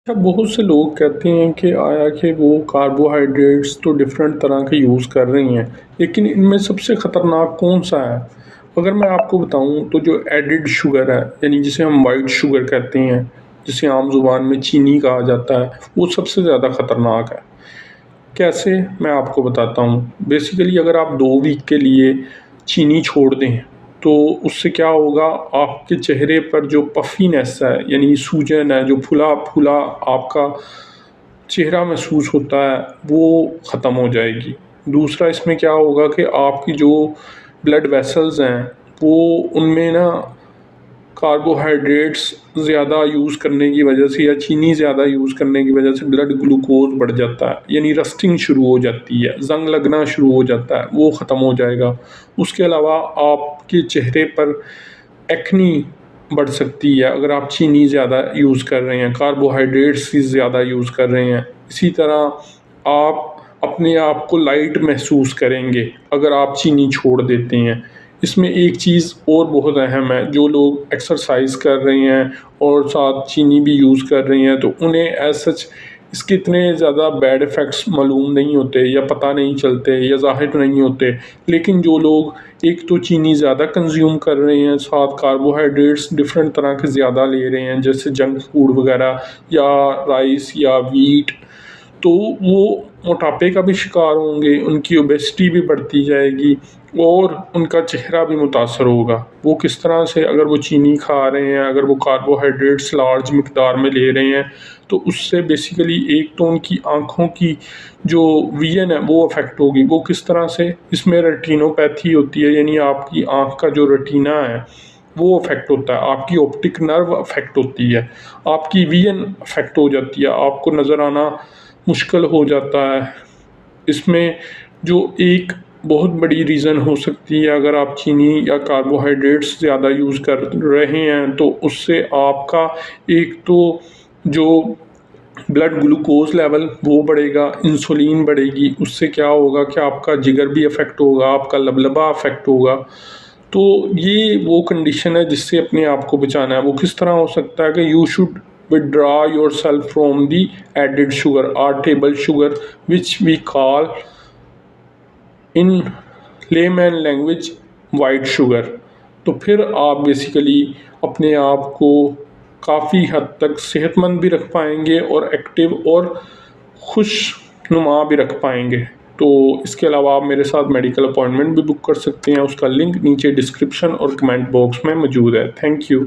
بہت سے لوگ کہتے ہیں کہ آیا کہ وہ کاربوہائیڈریٹس تو ڈفرینٹ طرح کے یوز کر رہی ہیں، لیکن ان میں سب سے خطرناک کون سا ہے؟ اگر میں آپ کو بتاؤں تو جو ایڈڈ شوگر ہے، یعنی جسے ہم وائٹ شوگر کہتے ہیں، جسے عام زبان میں چینی کہا جاتا ہے، وہ سب سے زیادہ خطرناک ہے۔ کیسے؟ میں آپ کو بتاتا ہوں۔ بیسیکلی اگر آپ 2 ویک کے لیے چینی چھوڑ دیں تو اس سے کیا ہوگا، آپ کے چہرے پر جو پفینس ہے، یعنی سوجن ہے، جو پھلا پھلا آپ کا چہرہ محسوس ہوتا ہے، وہ ختم ہو جائے گی۔ دوسرا اس میں کیا ہوگا کہ آپ کی جو بلڈ ویسلز ہیں وہ ان میں نا کاربوہائیڈریٹس زیادہ یوز کرنے کی وجہ سے یا چینی زیادہ یوز کرنے کی وجہ سے بلڈ گلوکوز بڑھ جاتا ہے، یعنی رسٹنگ شروع ہو جاتی ہے، زنگ لگنا شروع ہو جاتا ہے، وہ ختم ہو جائے گا۔ اس کے علاوہ آپ کے چہرے پر ایکنی بڑھ سکتی ہے اگر آپ چینی زیادہ یوز کر رہے ہیں، کاربوہائیڈریٹس زیادہ یوز کر رہے ہیں۔ اسی طرح آپ اپنے آپ کو لائٹ محسوس کریں گے اگر آپ چینی چھوڑ دیتے ہیں۔ اس میں ایک چیز اور بہت اہم ہے، جو لوگ ایکسرسائز کر رہے ہیں اور ساتھ چینی بھی یوز کر رہے ہیں تو انہیں ایز سچ اس کے اتنے زیادہ بیڈ ایفیکٹس معلوم نہیں ہوتے یا پتہ نہیں چلتے یا ظاہر نہیں ہوتے، لیکن جو لوگ ایک تو چینی زیادہ کنزیوم کر رہے ہیں، ساتھ کاربوہائیڈریٹس ڈفرینٹ طرح کے زیادہ لے رہے ہیں جیسے جنک فوڈ وغیرہ یا رائس یا ویٹ، تو وہ موٹاپے کا بھی شکار ہوں گے، ان کی اوبیسٹی بھی بڑھتی جائے گی اور ان کا چہرہ بھی متاثر ہوگا۔ وہ کس طرح سے؟ اگر وہ چینی کھا رہے ہیں، اگر وہ کاربوہائیڈریٹس لارج مقدار میں لے رہے ہیں تو اس سے بیسیکلی ایک تو ان کی آنکھوں کی جو ویژن ہے وہ افیکٹ ہوگی۔ وہ کس طرح سے؟ اس میں ریٹینوپیتھی ہوتی ہے، یعنی آپ کی آنکھ کا جو ریٹینا ہے وہ افیکٹ ہوتا ہے، آپ کی آپٹک نرو افیکٹ ہوتی ہے، آپ کی ویژن افیکٹ ہو جاتی ہے، آپ کو نظر آنا مشکل ہو جاتا ہے۔ اس میں جو ایک بہت بڑی ریزن ہو سکتی ہے، اگر آپ چینی یا کاربوہائیڈریٹس زیادہ یوز کر رہے ہیں تو اس سے آپ کا ایک تو جو بلڈ گلوکوز لیول وہ بڑھے گا، انسولین بڑھے گی، اس سے کیا ہوگا کہ آپ کا جگر بھی افیکٹ ہوگا، آپ کا لبلبہ افیکٹ ہوگا۔ تو یہ وہ کنڈیشن ہے جس سے اپنے آپ کو بچانا ہے۔ وہ کس طرح ہو سکتا ہے کہ you should withdraw yourself from the added sugar or table sugar which we call in layman language white sugar۔ تو پھر آپ بیسیکلی اپنے آپ کو کافی حد تک صحت مند بھی رکھ پائیں گے اور ایکٹیو اور خوش نما بھی رکھ پائیں گے۔ تو اس کے علاوہ آپ میرے ساتھ میڈیکل اپوائنٹمنٹ بھی بک کر سکتے ہیں، اس کا لنک نیچے ڈسکرپشن اور کمنٹ باکس میں موجود ہے۔ Thank you.